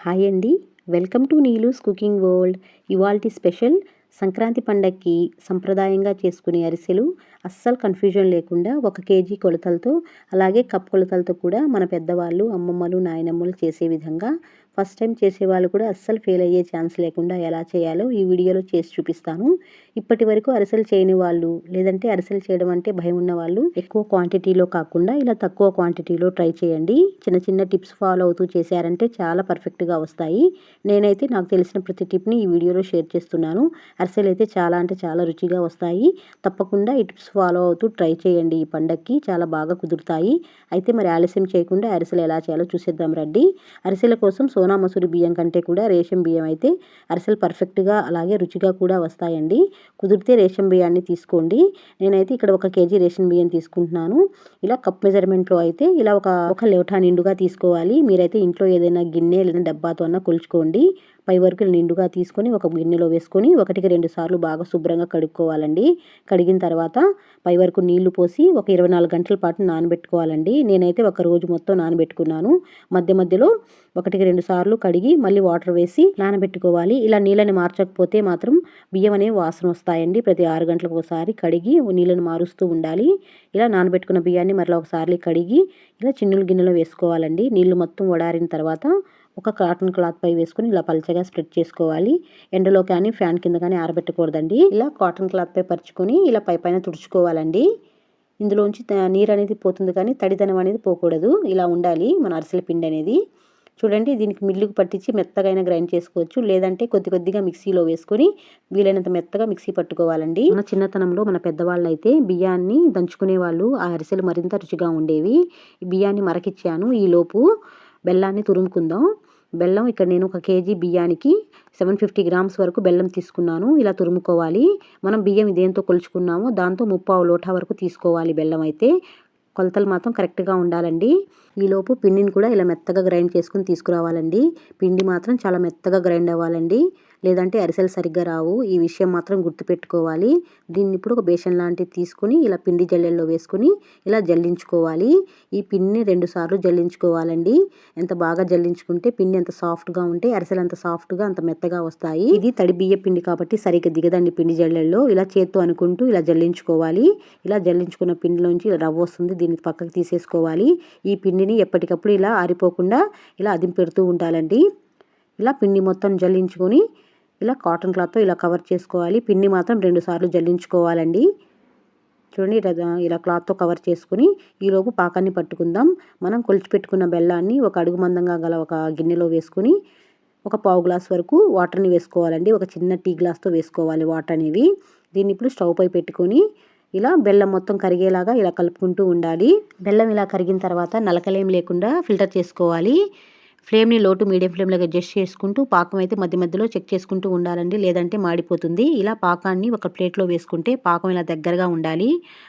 Hi అండి. Welcome to Neelu's cooking world. ఇవాల్టి special Sankranti పండగకి సంప్రదాయంగా చేసుకునే అరిసెలు అస్సలు కన్ఫ్యూజన్ లేకుండా 1 కేజీ కొలతలతో, అలాగే కప్ కొలతలతో కూడా మన పెద్దవాళ్ళు, అమ్మమ్మలు, నాయనమ్మలు చేసే విధంగా ఫస్ట్ టైం చేసేవాళ్ళు కూడా అస్సలు ఫెయిల్ అయ్యే ఛాన్స్ లేకుండా ఎలా చేయాలో ఈ వీడియోలో చేసి చూపిస్తాను. ఇప్పటి వరకు అరిసెలు చేయని వాళ్ళు, లేదంటే అరిసెలు చేయడం అంటే భయం ఉన్న వాళ్ళు ఎక్కువ క్వాంటిటీలో కాకుండా ఇలా తక్కువ క్వాంటిటీలో ట్రై చేయండి. చిన్న చిన్న టిప్స్ ఫాలో అవుతూ చేశారంటే చాలా పర్ఫెక్ట్గా వస్తాయి. నేనైతే నాకు తెలిసిన ప్రతి టిప్ని ఈ వీడియోలో షేర్ చేస్తున్నాను. అరిసెలు అయితే చాలా అంటే చాలా రుచిగా వస్తాయి. తప్పకుండా ఈ టిప్స్ ఫాలో అవుతూ ట్రై చేయండి. ఈ పండగకి చాలా బాగా కుదురుతాయి. అయితే మరి ఆలస్యం చేయకుండా అరిసెలు ఎలా చేయాలో చూసేద్దాం రండి. అరిసెల కోసం సోనా మసూరి బియ్యం కంటే కూడా రేషన్ బియ్యం అయితే అరిసెలు పర్ఫెక్ట్గా అలాగే రుచిగా కూడా వస్తాయండి. కుదిరితే రేషన్ బియ్యాన్ని తీసుకోండి. నేనైతే ఇక్కడ 1 కేజీ రేషన్ బియ్యం తీసుకుంటున్నాను. ఇలా కప్ మెజర్మెంట్లో అయితే ఇలా ఒక లోటా నిండుగా తీసుకోవాలి. మీరైతే ఇంట్లో ఏదైనా గిన్నె లేదా డబ్బాతో అన్న కొలుచుకోండి. పై వరకు నిండుగా తీసుకొని ఒక గిన్నెలో వేసుకొని 1కి 2 సార్లు బాగా శుభ్రంగా కడుక్కోవాలండి. కడిగిన తర్వాత పై వరకు నీళ్లు పోసి ఒక 24 గంటల పాటు నానబెట్టుకోవాలండి. నేనైతే ఒక రోజు మొత్తం నానబెట్టుకున్నాను. మధ్య మధ్యలో 1కి 2 సార్లు కడిగి మళ్ళీ వాటర్ వేసి నానబెట్టుకోవాలి. ఇలా నీళ్ళని మార్చకపోతే మాత్రం బియ్యం అనేవి వాసన వస్తాయండి. ప్రతి 6 గంటలకు ఒకసారి కడిగి నీళ్ళని మారుస్తూ ఉండాలి. ఇలా నానబెట్టుకున్న బియ్యాన్ని మరలా ఒకసారి కడిగి ఇలా చిన్నుల గిన్నెలో వేసుకోవాలండి. నీళ్లు మొత్తం వడారిన తర్వాత ఒక కాటన్ క్లాత్ పై వేసుకొని ఇలా పలచగా స్ప్రెడ్ చేసుకోవాలి. ఎండలో కానీ ఫ్యాన్ కింద కానీ ఆరబెట్టకూడదండి. ఇలా కాటన్ క్లాత్ పై పరుచుకొని ఇలా పైన తుడుచుకోవాలండి. ఇందులోంచి నీరు అనేది పోతుంది కానీ తడిదనం అనేది పోకూడదు. ఇలా ఉండాలి మన అరిసెల పిండి అనేది. చూడండి, దీనికి మిల్లుకు పట్టించి మెత్తగా గ్రైండ్ చేసుకోవచ్చు. లేదంటే కొద్ది కొద్దిగా మిక్సీలో వేసుకొని వీలైనంత మెత్తగా మిక్సీ పట్టుకోవాలండి. మన చిన్నతనంలో మన పెద్దవాళ్ళు అయితే బియ్యాన్ని దంచుకునే వాళ్ళు. ఆ అరిసెలు మరింత రుచిగా ఉండేవి. ఈ బియ్యాన్ని మరకిచ్చాను. ఈలోపు బెల్లాన్ని తురుముకుందాం. బెల్లం ఇక్కడ నేను 1 కేజీ బియ్యానికి 750 గ్రామ్స్ వరకు బెల్లం తీసుకున్నాను. ఇలా తురుముకోవాలి. మనం బియ్యం దేంతో కొలుచుకున్నామో దాంతో 3/4 లోటా వరకు తీసుకోవాలి బెల్లం అయితే. కొలతలు మాత్రం కరెక్ట్గా ఉండాలండి. ఈలోపు పిండిని కూడా ఇలా మెత్తగా గ్రైండ్ చేసుకుని తీసుకురావాలండి. పిండి మాత్రం చాలా మెత్తగా గ్రైండ్ అవ్వాలండి. లేదంటే అరిసెలు సరిగ్గా రావు. ఈ విషయం మాత్రం గుర్తుపెట్టుకోవాలి. దీన్ని ఇప్పుడు ఒక బేషన్ లాంటిది తీసుకొని ఇలా పిండి జల్లెల్లో వేసుకొని ఇలా జల్లించుకోవాలి. ఈ పిండిని 2 సార్లు జల్లించుకోవాలండి. ఎంత బాగా జల్లించుకుంటే పిండి ఎంత సాఫ్ట్గా ఉంటే అరిసెలు అంత సాఫ్ట్గా అంత మెత్తగా వస్తాయి. ఇది తడి బియ్య పిండి కాబట్టి సరిగ్గా దిగదండి పిండి జల్లెల్లో. ఇలా చేత్తో అనుకుంటూ ఇలా జల్లించుకోవాలి. ఇలా జల్లించుకున్న పిండిలోంచి రవ్వ వస్తుంది. దీన్ని పక్కకు తీసేసుకోవాలి. ఈ పిండిని ఎప్పటికప్పుడు ఇలా ఆరిపోకుండా ఇలా అదిం పెడుతూ ఉండాలండి. ఇలా పిండి మొత్తం జల్లించుకొని ఇలా కాటన్ క్లాత్తో ఇలా కవర్ చేసుకోవాలి. పిండి మాత్రం 2 సార్లు జల్లించుకోవాలండి. చూడండి, ఇలా క్లాత్తో కవర్ చేసుకుని ఈలోపు పాకాన్ని పట్టుకుందాం. మనం కొలిచిపెట్టుకున్న బెల్లాన్ని ఒక అడుగు మందంగా గల ఒక గిన్నెలో వేసుకొని ఒక పావు గ్లాస్ వరకు వాటర్ని వేసుకోవాలండి. ఒక చిన్న టీ గ్లాస్తో వేసుకోవాలి వాటర్ అనేవి. దీన్ని ఇప్పుడు స్టవ్ పై పెట్టుకొని ఇలా బెల్లం మొత్తం కరిగేలాగా ఇలా కలుపుకుంటూ ఉండాలి. బెల్లం ఇలా కరిగిన తర్వాత నలకలేం లేకుండా ఫిల్టర్ చేసుకోవాలి. ఫ్లేమ్ని లో టు మీడియం ఫ్లేమ్లోకి అడ్జస్ట్ చేసుకుంటూ పాకం అయితే మధ్య మధ్యలో చెక్ చేసుకుంటూ ఉండాలండి. లేదంటే మాడిపోతుంది. ఇలా పాకాన్ని ఒక ప్లేట్లో వేసుకుంటే పాకం ఇలా దగ్గరగా ఉండాలి.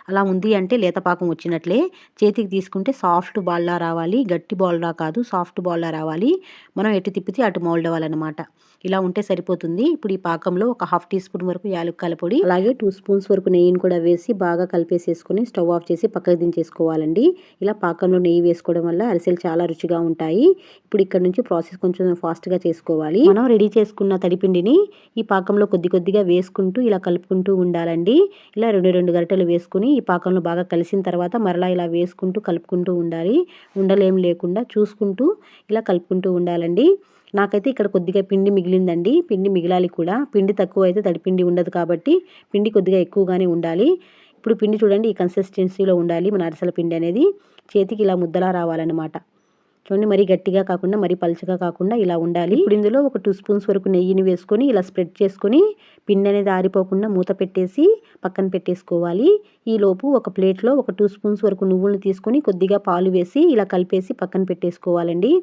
అలా ఉంది అంటే లేత పాకం వచ్చినట్లే. చేతికి తీసుకుంటే సాఫ్ట్ బాల్లా రావాలి. గట్టి బాల్లా కాదు, సాఫ్ట్ బాల్లా రావాలి. మనం ఎటు తిప్పితే అటు మౌల్డ్ అవ్వాలన్నమాట. ఇలా ఉంటే సరిపోతుంది. ఇప్పుడు ఈ పాకంలో ఒక 1/2 టీ స్పూన్ వరకు యాలక్కాయల పొడి, అలాగే 2 స్పూన్స్ వరకు నెయ్యిని కూడా వేసి బాగా కలిపేసేసుకొని స్టవ్ ఆఫ్ చేసి పక్కకు దించేసుకోవాలండి. ఇలా పాకంలో నెయ్యి వేసుకోవడం వల్ల అరిసెలు చాలా రుచిగా ఉంటాయి. ఇప్పుడు ఇక్కడ నుంచి ప్రాసెస్ కొంచెం ఫాస్ట్గా చేసుకోవాలి. మనం రెడీ చేసుకున్న తడిపిండిని ఈ పాకంలో కొద్ది కొద్దిగా వేసుకుంటూ ఇలా కలుపుకుంటూ ఉండాలండి. ఇలా 2 గరిటెలు వేసుకుని ఈ పాకంలో బాగా కలిసిన తర్వాత మరలా ఇలా వేసుకుంటూ కలుపుకుంటూ ఉండాలి. ఉండలేం లేకుండా చూసుకుంటూ ఇలా కలుపుకుంటూ ఉండాలండి. నాకైతే ఇక్కడ కొద్దిగా పిండి మిగిలిందండి. పిండి మిగిలాలి కూడా. పిండి తక్కువ అయితే తడిపిండి ఉండదు కాబట్టి పిండి కొద్దిగా ఎక్కువగానే ఉండాలి. ఇప్పుడు పిండి చూడండి, ఈ కన్సిస్టెన్సీలో ఉండాలి మన అరిసెల పిండి అనేది. చేతికి ఇలా ముద్దలా రావాలన్నమాట. చూడండి, మరీ గట్టిగా కాకుండా మరీ పలుచగా కాకుండా ఇలా ఉండాలి. ఇప్పుడు ఇందులో ఒక 2 స్పూన్స్ వరకు నెయ్యిని వేసుకొని ఇలా స్ప్రెడ్ చేసుకొని పిండి అనేది ఆరిపోకుండా మూత పెట్టేసి పక్కన పెట్టేసుకోవాలి. ఈలోపు ఒక ప్లేట్లో ఒక 2 స్పూన్స్ వరకు నువ్వులను తీసుకొని కొద్దిగా పాలు వేసి ఇలా కలిపేసి పక్కన పెట్టేసుకోవాలండి.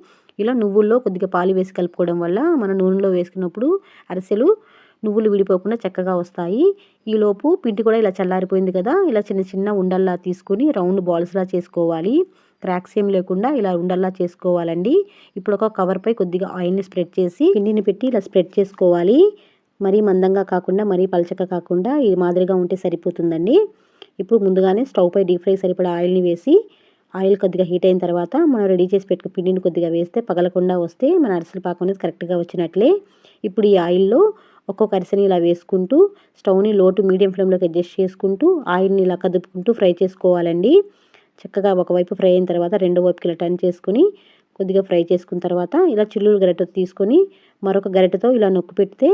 ఇలా నువ్వుల్లో కొద్దిగా పాలు వేసి కలుపుకోవడం వల్ల మన నూనెలో వేసుకున్నప్పుడు అరిసెలు నువ్వులు విడిపోకుండా చక్కగా వస్తాయి. ఈలోపు పిండి కూడా ఇలా చల్లారిపోయింది కదా. ఇలా చిన్న చిన్న ఉండల్లా తీసుకొని రౌండ్ బాల్స్లా చేసుకోవాలి. క్రాక్స్ ఏం లేకుండా ఇలా ఉండల్లా చేసుకోవాలండి. ఇప్పుడు ఒక కవర్పై కొద్దిగా ఆయిల్ని స్ప్రెడ్ చేసి పిండిని పెట్టి ఇలా స్ప్రెడ్ చేసుకోవాలి. మరీ మందంగా కాకుండా మరీ పలచగా కాకుండా ఈ మాదిరిగా ఉంటే సరిపోతుందండి. ఇప్పుడు ముందుగానే స్టవ్ పై డీప్ ఫ్రై సరిపడా ఆయిల్ని వేసి ఆయిల్ కొద్దిగా హీట్ అయిన తర్వాత మనం రెడీ చేసి పెట్టుకున్న పిండిని కొద్దిగా వేస్తే పగలకుండా వస్తే మన అరిసెల పాకం అనేది కరెక్ట్గా వచ్చినట్లే. ఇప్పుడు ఈ ఆయిల్లో ఒక్కొక్క అరిసెని ఇలా వేసుకుంటూ స్టవ్ని లో టు మీడియం ఫ్లేమ్లోకి అడ్జస్ట్ చేసుకుంటూ ఆయిల్ని ఇలా కదుపుకుంటూ ఫ్రై చేసుకోవాలండి. చక్కగా ఒకవైపు ఫ్రై అయిన తర్వాత రెండో వైపుకి ఇలా టర్న్ చేసుకుని కొద్దిగా ఫ్రై చేసుకున్న తర్వాత ఇలా చిల్లులు గరిటెతో తీసుకొని మరొక గరిటెతో ఇలా నొక్కి పెడితే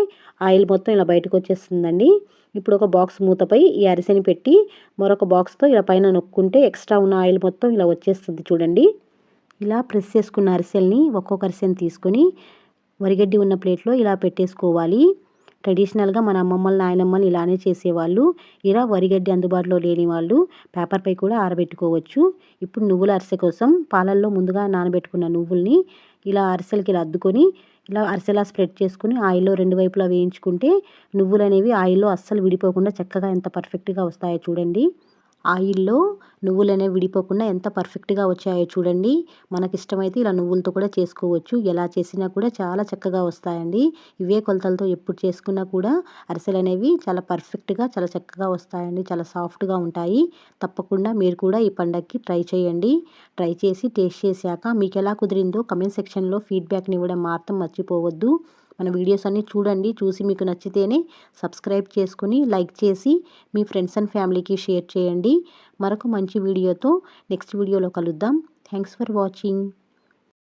ఆయిల్ మొత్తం ఇలా బయటకు వచ్చేస్తుందండి. ఇప్పుడు ఒక బాక్స్ మూతపై ఈ అరిసెని పెట్టి మరొక బాక్స్తో ఇలా పైన నొక్కుంటే ఎక్స్ట్రా ఉన్న ఆయిల్ మొత్తం ఇలా వచ్చేస్తుంది చూడండి. ఇలా ప్రెస్ చేసుకున్న అరిసెల్ని ఒక్కొక్క అరిసెని తీసుకొని వరిగడ్డి ఉన్న ప్లేట్లో ఇలా పెట్టేసుకోవాలి. ట్రెడిషనల్గా మన అమ్మమ్మలు నాయనమ్మలు ఇలానే చేసేవాళ్ళు. ఇలా వరిగడ్డి అందుబాటులో లేని వాళ్ళు పేపర్పై కూడా ఆరబెట్టుకోవచ్చు. ఇప్పుడు నువ్వుల అరిసె కోసం పాలల్లో ముందుగా నానబెట్టుకున్న నువ్వుల్ని ఇలా అరిసెలకి ఇలా అద్దుకొని ఇలా అరిసెలా స్ప్రెడ్ చేసుకుని ఆయిల్లో రెండు వైపులా వేయించుకుంటే నువ్వులు అనేవి ఆయిల్లో అస్సలు విడిపోకుండా చక్కగా ఎంత పర్ఫెక్ట్గా వస్తాయో చూడండి. ఆయిల్లో నువ్వులు అనేవి విడిపోకుండా ఎంత పర్ఫెక్ట్గా వచ్చాయో చూడండి. మనకి ఇష్టమైతే ఇలా నువ్వులతో కూడా చేసుకోవచ్చు. ఎలా చేసినా కూడా చాలా చక్కగా వస్తాయండి. ఇవే కొలతలతో ఎప్పుడు చేసుకున్నా కూడా అరిసెలు అనేవి చాలా పర్ఫెక్ట్గా చాలా చక్కగా వస్తాయండి. చాలా సాఫ్ట్గా ఉంటాయి. తప్పకుండా మీరు కూడా ఈ పండగకి ట్రై చేయండి. ట్రై చేసి టేస్ట్ చేశాక మీకు ఎలా కుదిరిందో కమెంట్ సెక్షన్లో ఫీడ్బ్యాక్ని ఇవ్వడం మాత్రం మర్చిపోవద్దు. మన వీడియోస్ అన్నీ చూడండి. చూసి మీకు నచ్చితేనే సబ్స్క్రైబ్ చేసుకుని లైక్ చేసి మీ ఫ్రెండ్స్ అండ్ ఫ్యామిలీకి షేర్ చేయండి. మరొక మంచి వీడియోతో నెక్స్ట్ వీడియోలో కలుద్దాం. Thanks for watching.